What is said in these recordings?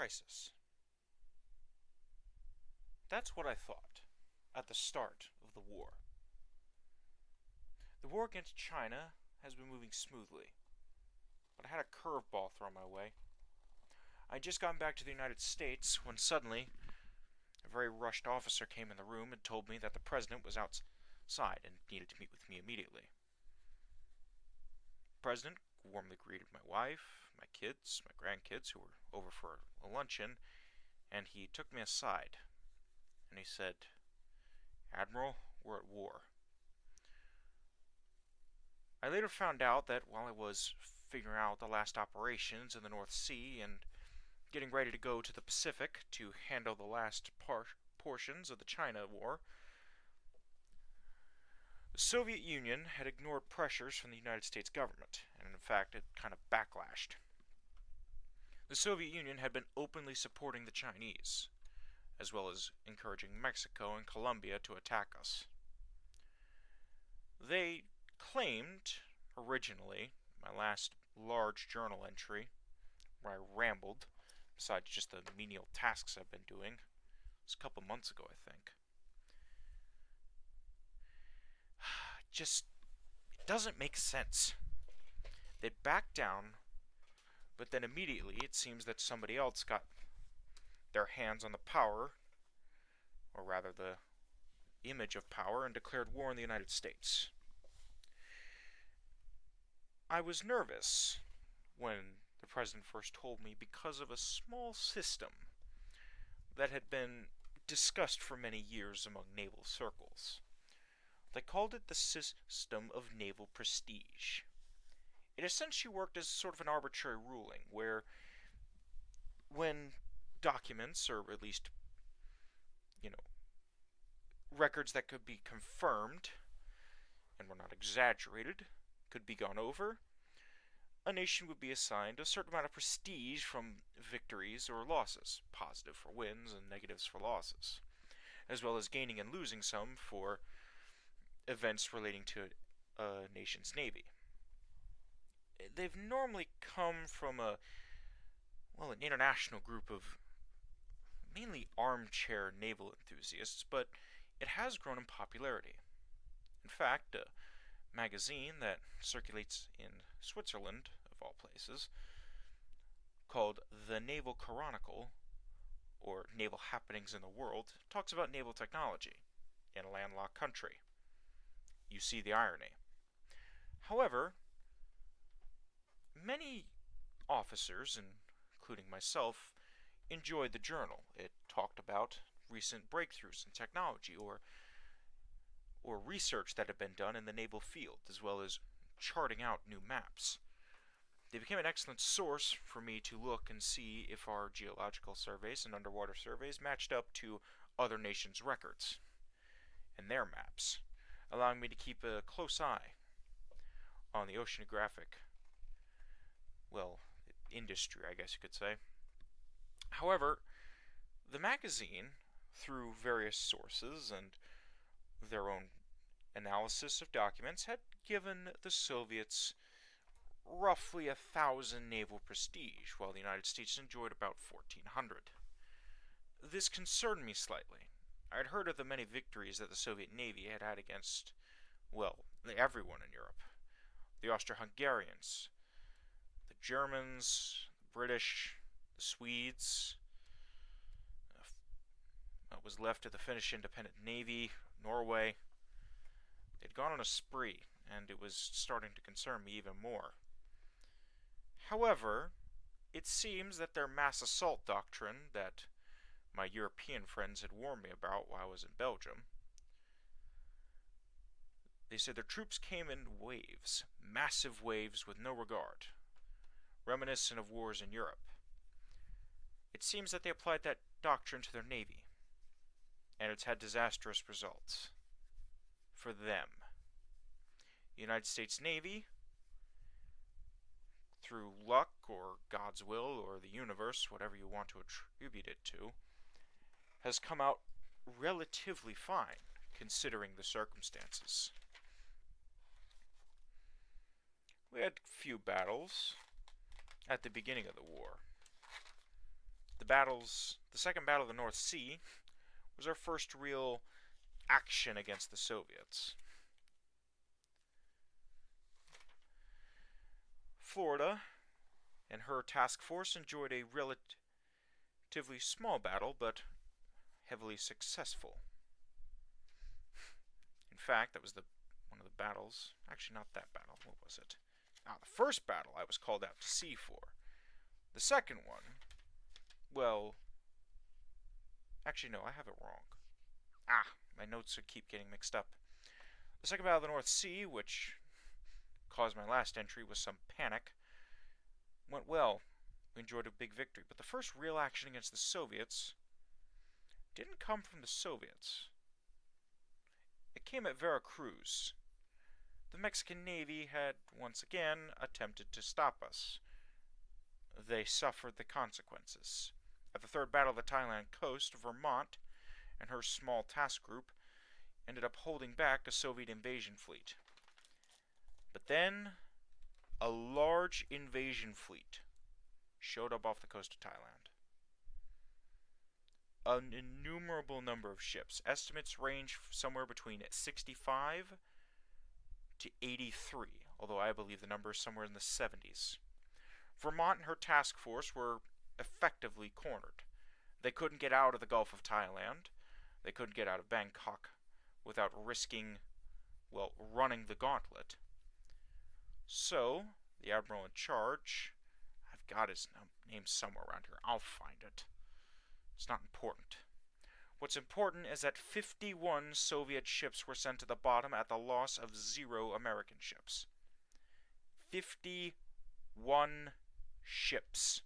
crisis. That's what I thought at the start of the war. The war against China has been moving smoothly, but I had a curveball thrown my way. I had just gotten back to the United States when suddenly a very rushed officer came in the room and told me that the president was outside and needed to meet with me immediately. The president warmly greeted my wife, my kids, my grandkids who were over for a luncheon, and he took me aside and he said, "Admiral, we're at war." I later found out that while I was figuring out the last operations in the North Sea and getting ready to go to the Pacific to handle the last portions of the China War, the Soviet Union had ignored pressures from the United States government, and in fact it kind of backlashed. The Soviet Union had been openly supporting the Chinese, as well as encouraging Mexico and Colombia to attack us. They claimed, originally, my last large journal entry, where I rambled, besides just the menial tasks I've been doing. It was a couple months ago, I think. It doesn't make sense. They'd back down, but then immediately it seems that somebody else got their hands on the power, or rather the image of power, and declared war on the United States. I was nervous when the president first told me because of a small system that had been discussed for many years among naval circles. They called it the system of naval prestige. It essentially worked as sort of an arbitrary ruling where when documents, or at least, records that could be confirmed and were not exaggerated, could be gone over, a nation would be assigned a certain amount of prestige from victories or losses, positive for wins and negatives for losses, as well as gaining and losing some for events relating to a nation's navy. They've normally come from an international group of mainly armchair naval enthusiasts, but it has grown in popularity. In fact, a magazine that circulates in Switzerland, of all places, called The Naval Chronicle, or Naval Happenings in the World, talks about naval technology in a landlocked country. You see the irony. However, many officers, including myself, enjoyed the journal. It talked about recent breakthroughs in technology or research that had been done in the naval field, as well as charting out new maps. They became an excellent source for me to look and see if our geological surveys and underwater surveys matched up to other nations' records and their maps, allowing me to keep a close eye on the oceanographic, industry, I guess you could say. However, the magazine, through various sources and their own analysis of documents, had given the Soviets roughly 1,000 naval prestige, while the United States enjoyed about 1,400. This concerned me slightly. I had heard of the many victories that the Soviet Navy had had against, everyone in Europe. The Austro-Hungarians, the Germans, the British, the Swedes, what was left of the Finnish Independent Navy, Norway. They'd gone on a spree, and it was starting to concern me even more. However, it seems that their mass assault doctrine that my European friends had warned me about while I was in Belgium, they said their troops came in waves, massive waves with no regard, reminiscent of wars in Europe. It seems that they applied that doctrine to their navy, and it's had disastrous results. For them. The United States Navy, through luck or God's will or the universe, whatever you want to attribute it to, has come out relatively fine, considering the circumstances. We had few battles at the beginning of the war. The Second Battle of the North Sea was our first real action against the Soviets. Florida and her task force enjoyed a relatively small battle, but heavily successful. In fact, that was one of the battles. Actually, not that battle. What was it? The first battle I was called out to sea for. The second one, well, actually, no, I have it wrong. My notes keep getting mixed up. The Second Battle of the North Sea, which caused my last entry with some panic, went well. We enjoyed a big victory. But the first real action against the Soviets didn't come from the Soviets. It came at Veracruz. The Mexican Navy had once again attempted to stop us. They suffered the consequences. At the Third Battle of the Thailand coast, Vermont and her small task group ended up holding back a Soviet invasion fleet. But then, a large invasion fleet showed up off the coast of Thailand. An innumerable number of ships. Estimates range somewhere between 65 to 83, although I believe the number is somewhere in the 70s. Vermont and her task force were effectively cornered. They couldn't get out of the Gulf of Thailand. They couldn't get out of Bangkok without risking, running the gauntlet. So, the admiral in charge, I've got his name somewhere around here. I'll find it. It's not important. What's important is that 51 Soviet ships were sent to the bottom at the loss of 0 American ships. 51 ships.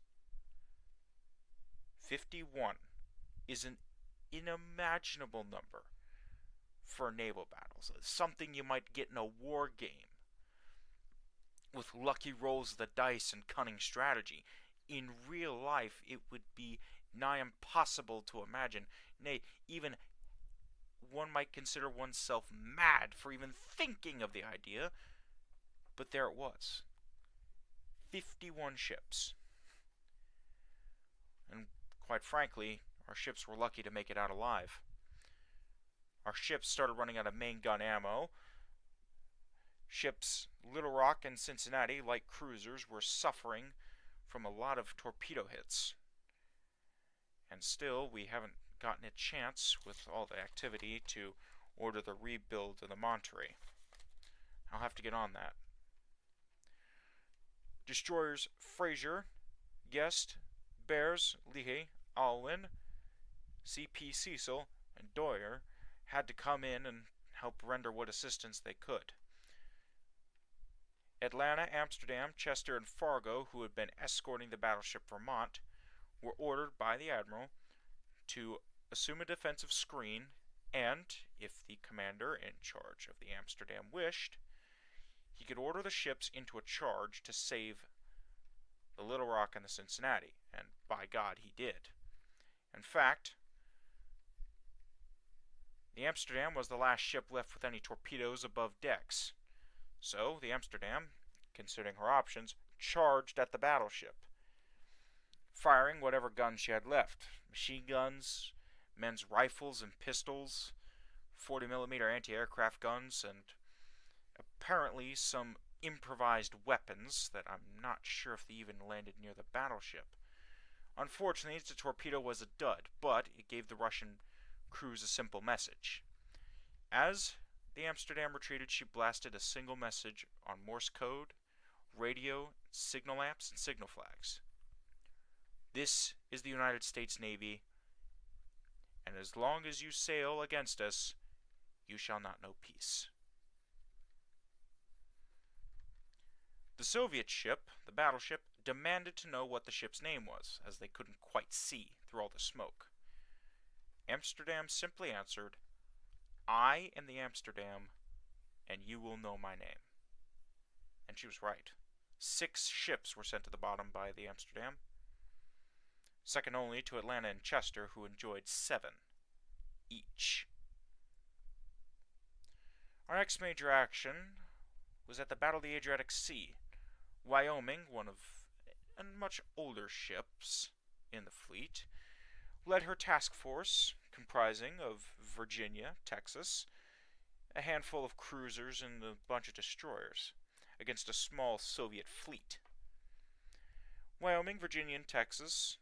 51 is an unimaginable number for naval battles. It's something you might get in a war game with lucky rolls of the dice and cunning strategy. In real life, it would be nigh impossible to imagine. Nay, even one might consider oneself mad for even thinking of the idea. But there it was. 51 ships. And quite frankly, our ships were lucky to make it out alive. Our ships started running out of main gun ammo. Ships Little Rock and Cincinnati, light cruisers, were suffering from a lot of torpedo hits. And still, we haven't gotten a chance, with all the activity, to order the rebuild of the Monterey. I'll have to get on that. Destroyers Fraser, Guest, Bears, Leahy, Alwyn, C.P. Cecil, and Dwyer had to come in and help render what assistance they could. Atlanta, Amsterdam, Chester, and Fargo, who had been escorting the battleship Vermont, were ordered by the admiral to assume a defensive screen, and, if the commander in charge of the Amsterdam wished, he could order the ships into a charge to save the Little Rock and the Cincinnati, and by God he did. In fact, the Amsterdam was the last ship left with any torpedoes above decks. So, the Amsterdam, considering her options, charged at the battleship, firing whatever guns she had left. Machine guns, men's rifles and pistols, 40mm anti-aircraft guns, and apparently some improvised weapons that I'm not sure if they even landed near the battleship. Unfortunately, the torpedo was a dud, but it gave the Russian crews a simple message. As the Amsterdam retreated, she blasted a single message on Morse code, radio, signal lamps, and signal flags. This is the United States Navy, and as long as you sail against us, you shall not know peace. The Soviet ship, the battleship, demanded to know what the ship's name was, as they couldn't quite see through all the smoke. Amsterdam simply answered, "I am the Amsterdam, and you will know my name." And she was right. 6 ships were sent to the bottom by the Amsterdam, second only to Atlanta and Chester, who enjoyed 7 each. Our next major action was at the Battle of the Adriatic Sea. Wyoming, one of much older ships in the fleet, led her task force, comprising of Virginia, Texas, a handful of cruisers, and a bunch of destroyers, against a small Soviet fleet. Wyoming, Virginia, and Texas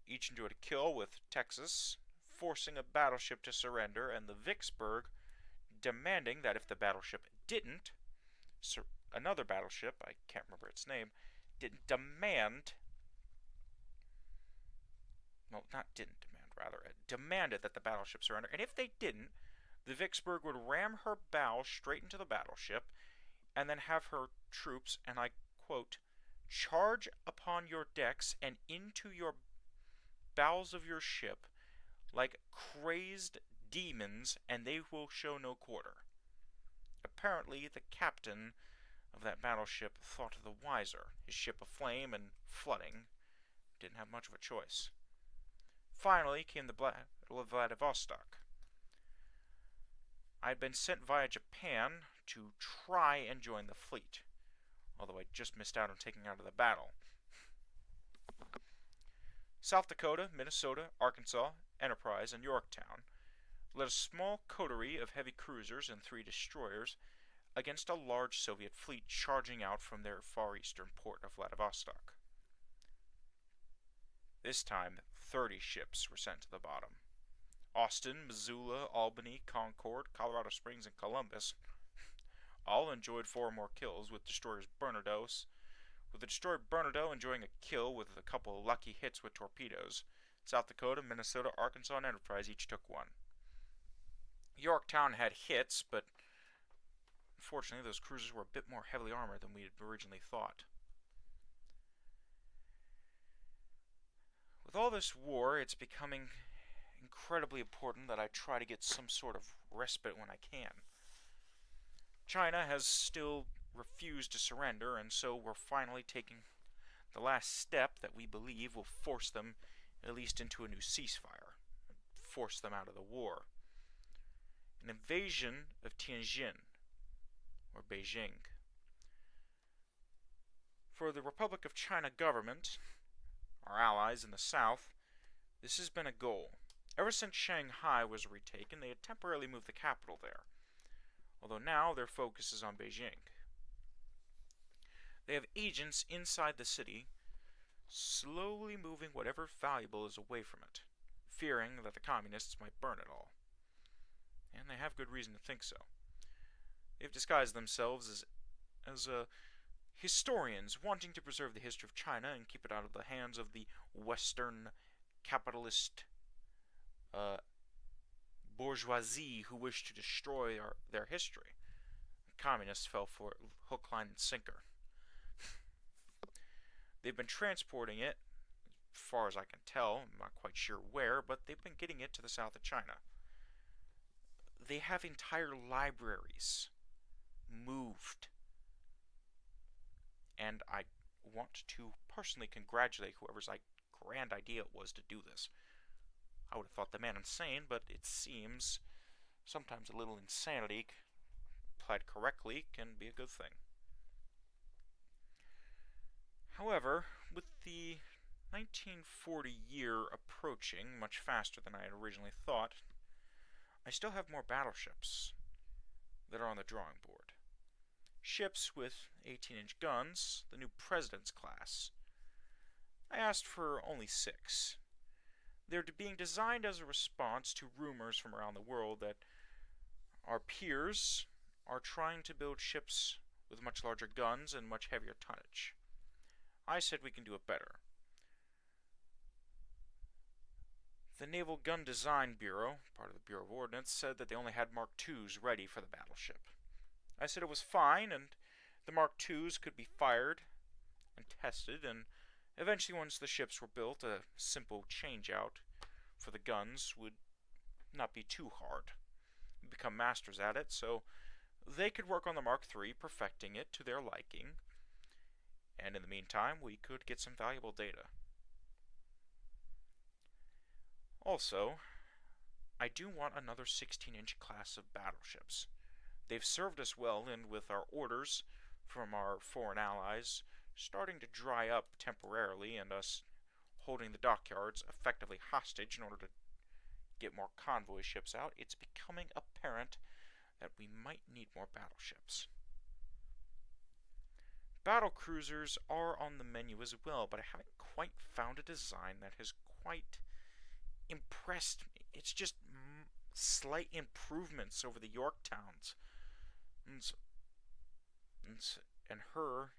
each enjoyed a kill, with Texas forcing a battleship to surrender, and the Vicksburg demanding that if the battleship didn't, another battleship, I can't remember its name, demanded that the battleship surrender, and if they didn't, the Vicksburg would ram her bow straight into the battleship, and then have her troops, and I quote, charge upon your decks and into your bows of your ship like crazed demons, and they will show no quarter. Apparently, the captain of that battleship thought the wiser. His ship aflame and flooding, didn't have much of a choice. Finally came the Battle of Vladivostok. I had been sent via Japan to try and join the fleet, although I just missed out on taking out of the battle. South Dakota, Minnesota, Arkansas, Enterprise, and Yorktown led a small coterie of heavy cruisers and 3 destroyers against a large Soviet fleet charging out from their far eastern port of Vladivostok. This time, 30 ships were sent to the bottom. Austin, Missoula, Albany, Concord, Colorado Springs, and Columbus all enjoyed 4 more kills, with the destroyer Bernardo enjoying a kill with a couple of lucky hits with torpedoes. South Dakota, Minnesota, Arkansas, and Enterprise each took 1. Yorktown had hits, but unfortunately those cruisers were a bit more heavily armored than we had originally thought. With all this war, it's becoming incredibly important that I try to get some sort of respite when I can. China has still refused to surrender, and so we're finally taking the last step that we believe will force them at least into a new ceasefire, and force them out of the war. An invasion of Tianjin, or Beijing. For the Republic of China government, our allies in the south, this has been a goal. Ever since Shanghai was retaken, they had temporarily moved the capital there, although now their focus is on Beijing. They have agents inside the city, slowly moving whatever valuable is away from it, fearing that the communists might burn it all. And they have good reason to think so. They've disguised themselves as historians wanting to preserve the history of China and keep it out of the hands of the Western capitalist bourgeoisie who wish to destroy their history. The communists fell for it hook, line, and sinker. They've been transporting it, as far as I can tell, I'm not quite sure where, but they've been getting it to the south of China. They have entire libraries moved. And I want to personally congratulate whoever's grand idea it was to do this. I would have thought the man insane, but it seems sometimes a little insanity, applied correctly, can be a good thing. However, with the 1940 year approaching much faster than I had originally thought, I still have more battleships that are on the drawing board. Ships with 18-inch guns, the new President's class. I asked for only 6. They're being designed as a response to rumors from around the world that our peers are trying to build ships with much larger guns and much heavier tonnage. I said we can do it better. The Naval Gun Design Bureau, part of the Bureau of Ordnance, said that they only had Mark IIs ready for the battleship. I said it was fine, and the Mark IIs could be fired and tested, and eventually once the ships were built, a simple change-out for the guns would not be too hard. We'd become masters at it, so they could work on the Mark III, perfecting it to their liking, and in the meantime, we could get some valuable data. Also, I do want another 16-inch class of battleships. They've served us well, and with our orders from our foreign allies starting to dry up temporarily and us holding the dockyards effectively hostage in order to get more convoy ships out, it's becoming apparent that we might need more battleships. Battle cruisers are on the menu as well, but I haven't quite found a design that has quite impressed me. It's just slight improvements over the Yorktowns and her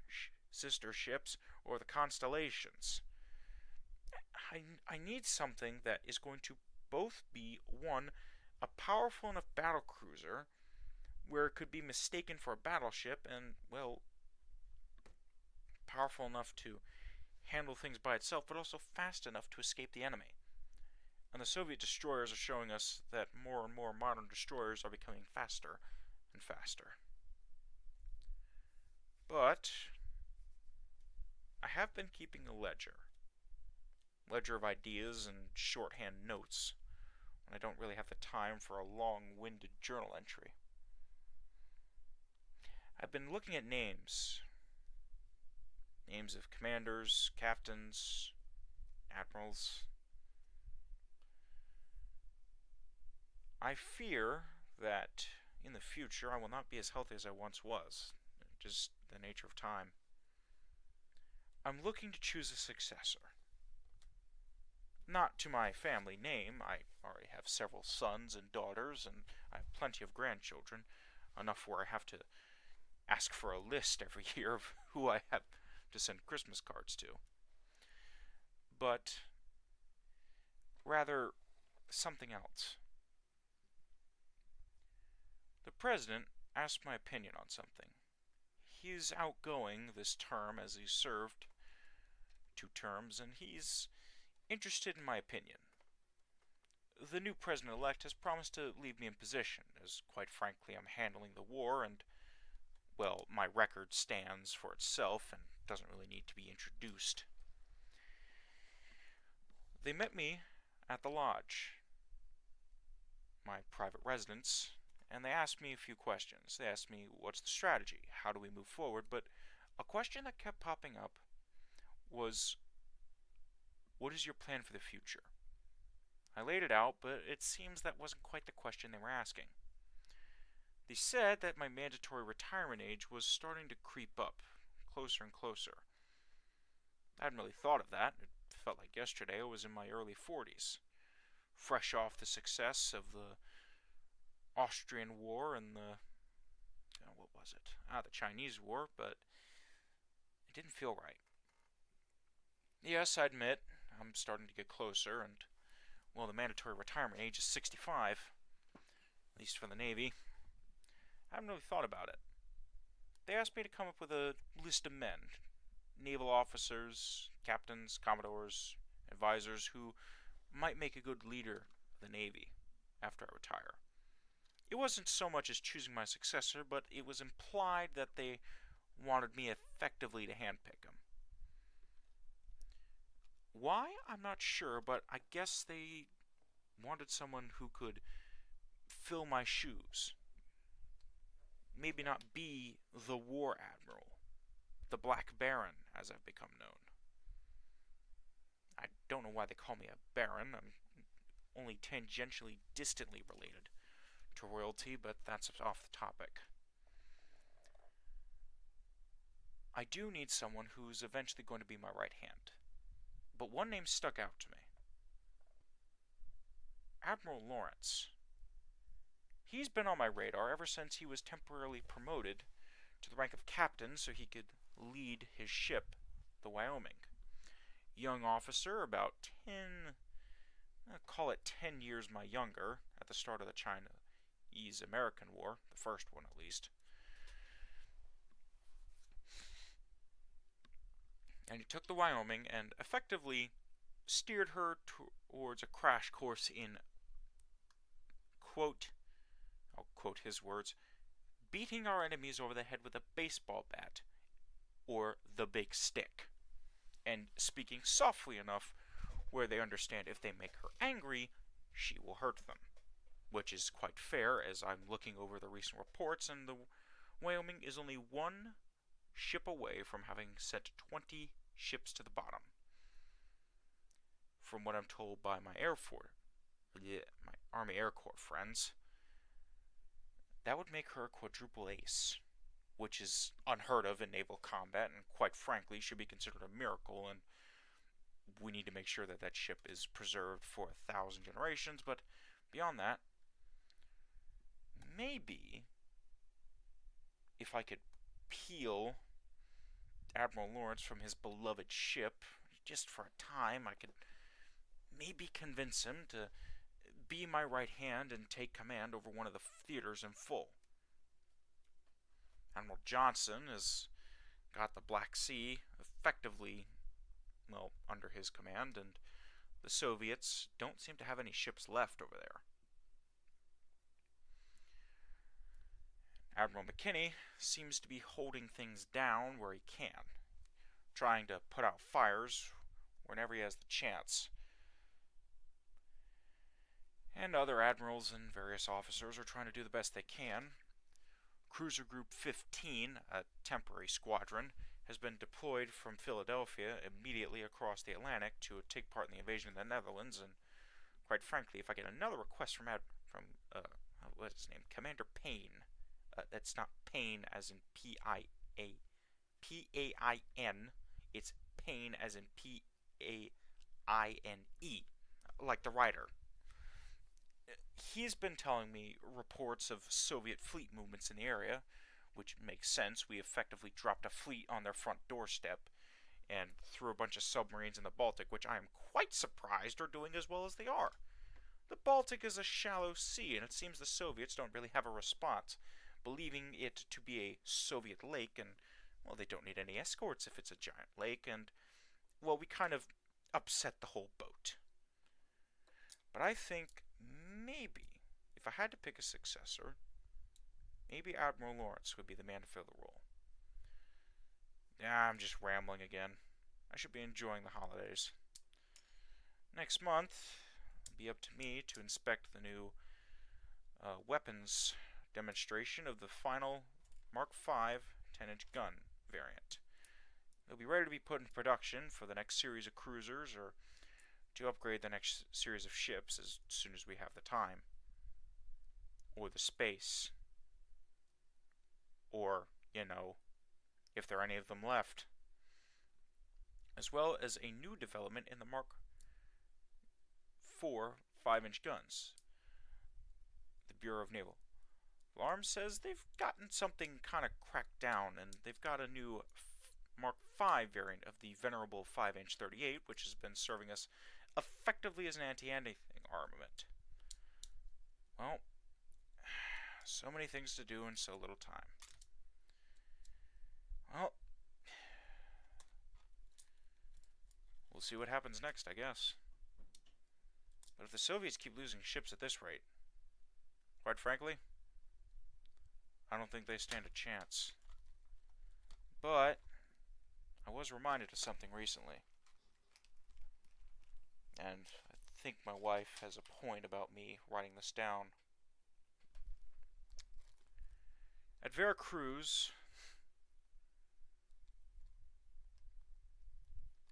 sister ships or the Constellations. I need something that is going to both be, one, a powerful enough battle cruiser where it could be mistaken for a battleship and, well, powerful enough to handle things by itself, but also fast enough to escape the enemy. And the Soviet destroyers are showing us that more and more modern destroyers are becoming faster and faster. But I have been keeping a ledger of ideas and shorthand notes when I don't really have the time for a long-winded journal entry. I've been looking at names of commanders, captains, admirals. I fear that in the future I will not be as healthy as I once was. Just the nature of time. I'm looking to choose a successor. Not to my family name. I already have several sons and daughters, and I have plenty of grandchildren, enough where I have to ask for a list every year of who I have to send Christmas cards to. But rather something else. The president asked my opinion on something. He's outgoing this term as he served 2 terms, and he's interested in my opinion. The new president-elect has promised to leave me in position, as quite frankly I'm handling the war, and, well, my record stands for itself and doesn't really need to be introduced. They met me at the lodge, my private residence, and they asked me a few questions. They asked me, what's the strategy? How do we move forward? But a question that kept popping up was, what is your plan for the future? I laid it out, but it seems that wasn't quite the question they were asking. They said that my mandatory retirement age was starting to creep up, closer and closer. I hadn't really thought of that. It felt like yesterday I was in my early 40s, fresh off the success of the Austrian War and the Chinese War, but it didn't feel right. Yes, I admit, I'm starting to get closer, and, well, the mandatory retirement age is 65, at least for the Navy. I haven't really thought about it. They asked me to come up with a list of men, naval officers, captains, commodores, advisors, who might make a good leader of the Navy after I retire. It wasn't so much as choosing my successor, but it was implied that they wanted me effectively to handpick him. Why? I'm not sure, but I guess they wanted someone who could fill my shoes. Maybe not be the War Admiral, the Black Baron, as I've become known. I don't know why they call me a Baron. I'm only tangentially distantly related to royalty, but that's off the topic. I do need someone who's eventually going to be my right hand. But one name stuck out to me. Admiral Lawrence. He's been on my radar ever since he was temporarily promoted to the rank of captain so he could lead his ship, the Wyoming. Young officer, about 10 years my younger, at the start of the Chinese-American War, the first one at least. And he took the Wyoming and effectively steered her towards a crash course in, quote, I'll quote his words, beating our enemies over the head with a baseball bat, or the big stick, and speaking softly enough where they understand if they make her angry, she will hurt them. Which is quite fair, as I'm looking over the recent reports, and the Wyoming is only one ship away from having sent 20 ships to the bottom. from what I'm told by my my Army Air Corps friends, that would make her a quadruple ace, which is unheard of in naval combat, and quite frankly should be considered a miracle, and we need to make sure that that ship is preserved for 1,000 generations. But beyond that, maybe if I could peel Admiral Lawrence from his beloved ship just for a time, I could maybe convince him to be my right hand and take command over one of the theaters in full. Admiral Johnson has got the Black Sea effectively, well, under his command, and the Soviets don't seem to have any ships left over there. Admiral McKinney seems to be holding things down where he can, trying to put out fires whenever he has the chance. And other admirals and various officers are trying to do the best they can. Cruiser Group 15, a temporary squadron, has been deployed from Philadelphia immediately across the Atlantic to take part in the invasion of the Netherlands, and quite frankly, if I get another request from what's his name, Commander Payne, that's not Payne as in P-I-A-P-A-I-N, it's Payne as in P-A-I-N-E, like the writer. He's been telling me reports of Soviet fleet movements in the area, which makes sense. We effectively dropped a fleet on their front doorstep and threw a bunch of submarines in the Baltic, which I am quite surprised are doing as well as they are. The Baltic is a shallow sea, and it seems the Soviets don't really have a response, believing it to be a Soviet lake, and, well, they don't need any escorts if it's a giant lake, and, well, we kind of upset the whole boat. But I think maybe, if I had to pick a successor, maybe Admiral Lawrence would be the man to fill the role. Yeah, I'm just rambling again. I should be enjoying the holidays. Next month, it'll be up to me to inspect the new weapons demonstration of the final Mark V 10-inch gun variant. It'll be ready to be put in production for the next series of cruisers, or to upgrade the next series of ships as soon as we have the time, or the space, or, if there are any of them left, as well as a new development in the Mark IV 5-inch guns. The Bureau of Naval Alarms says they've gotten something kind of cracked down, and they've got a new Mark V variant of the venerable 5-inch 38, which has been serving us effectively as an anti-anything armament. Well, so many things to do in so little time. Well, we'll see what happens next, I guess. But if the Soviets keep losing ships at this rate, quite frankly, I don't think they stand a chance. But I was reminded of something recently, and I think my wife has a point about me writing this down. At Veracruz,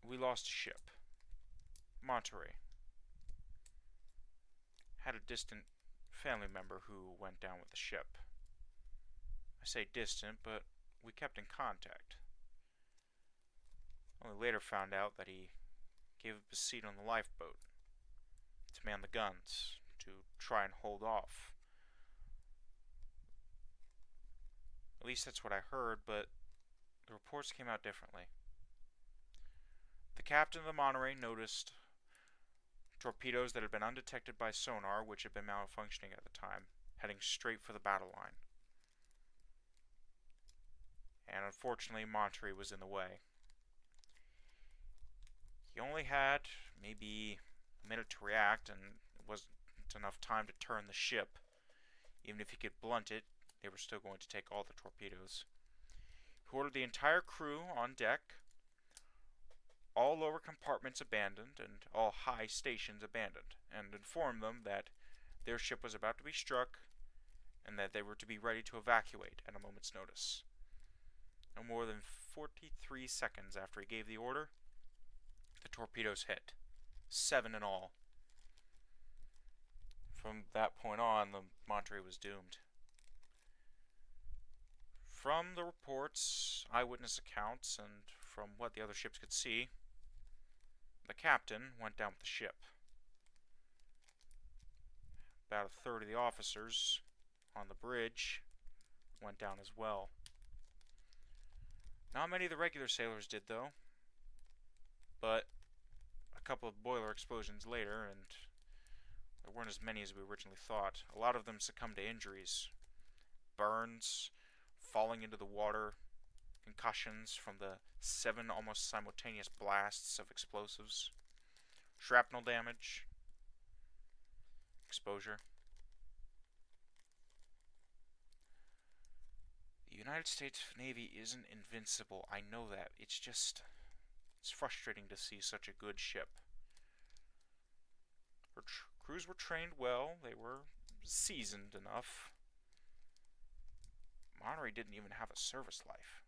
we lost a ship. Monterey. Had a distant family member who went down with the ship. I say distant, but we kept in contact. Only later found out that he gave up his seat on the lifeboat to man the guns, to try and hold off. At least that's what I heard, but the reports came out differently. The captain of the Monterey noticed torpedoes that had been undetected by sonar, which had been malfunctioning at the time, heading straight for the battle line. And unfortunately, Monterey was in the way. He only had maybe a minute to react, and it wasn't enough time to turn the ship. Even if he could blunt it, they were still going to take all the torpedoes. He ordered the entire crew on deck, all lower compartments abandoned, and all high stations abandoned, and informed them that their ship was about to be struck, and that they were to be ready to evacuate at a moment's notice. No more than 43 seconds after he gave the order, the torpedoes hit. 7 in all. From that point on, the Monterey was doomed. From the reports, eyewitness accounts, and from what the other ships could see, the captain went down with the ship. About a third of the officers on the bridge went down as well. Not many of the regular sailors did, though, but a couple of boiler explosions later, and there weren't as many as we originally thought. A lot of them succumbed to injuries, burns, falling into the water, concussions from the 7 almost simultaneous blasts of explosives, shrapnel damage, exposure. The United States Navy isn't invincible, I know that. It's frustrating to see such a good ship. Her crews were trained well, they were seasoned enough. Monterey didn't even have a service life,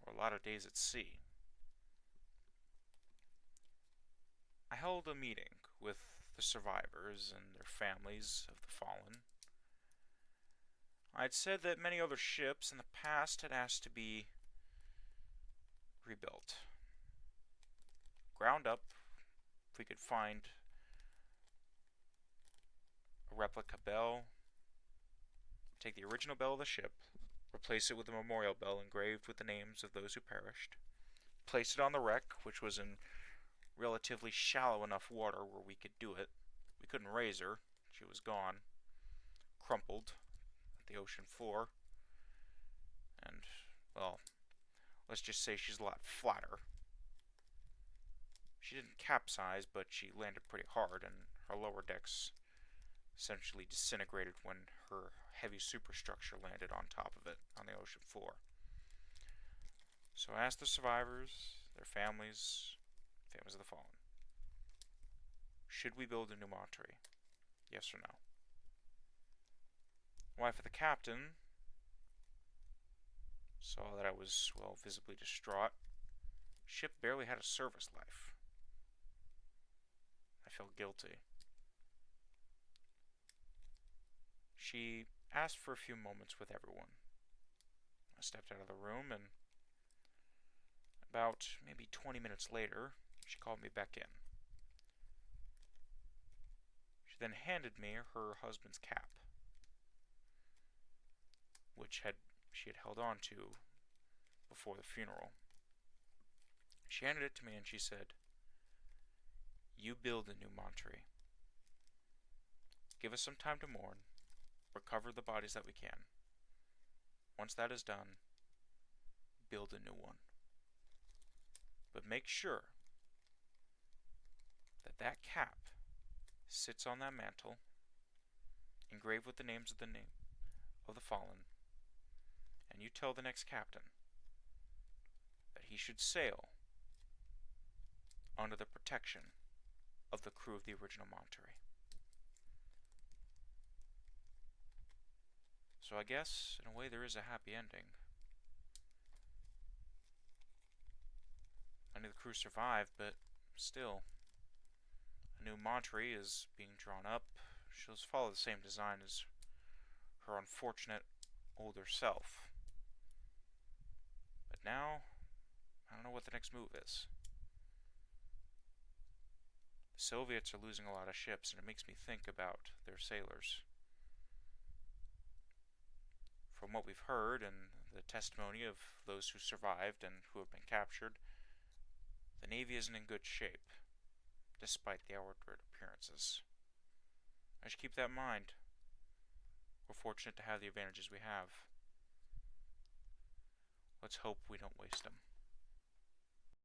or a lot of days at sea. I held a meeting with the survivors and their families of the fallen. I had said that many other ships in the past had asked to be rebuilt. Ground up, if we could find a replica bell, take the original bell of the ship, replace it with a memorial bell engraved with the names of those who perished, place it on the wreck, which was in relatively shallow enough water where we could do it. We couldn't raise her. She was gone, crumpled at the ocean floor. And, well, let's just say she's a lot flatter. She didn't capsize, but she landed pretty hard, and her lower decks essentially disintegrated when her heavy superstructure landed on top of it on the ocean floor. So I asked the survivors, their families of the fallen, should we build a new Monterey? Yes or no? The wife of the captain saw that I was, well, visibly distraught. Ship barely had a service life. I felt guilty. She asked for a few moments with everyone. I stepped out of the room, and about maybe 20 minutes later, she called me back in. She then handed me her husband's cap, which she had held on to before the funeral. She handed it to me and she said, "You build a new Monterey. Give us some time to mourn, recover the bodies that we can. Once that is done, build a new one. But make sure that cap sits on that mantle, engraved with the names of the fallen, and you tell the next captain that he should sail under the protection of the crew of the original Monterey." So I guess, in a way, there is a happy ending. None of the crew survived, but still, a new Monterey is being drawn up. She'll follow the same design as her unfortunate older self. But now, I don't know what the next move is. The Soviets are losing a lot of ships, and it makes me think about their sailors. From what we've heard and the testimony of those who survived and who have been captured, the Navy isn't in good shape, despite the outward appearances. I should keep that in mind. We're fortunate to have the advantages we have. Let's hope we don't waste them.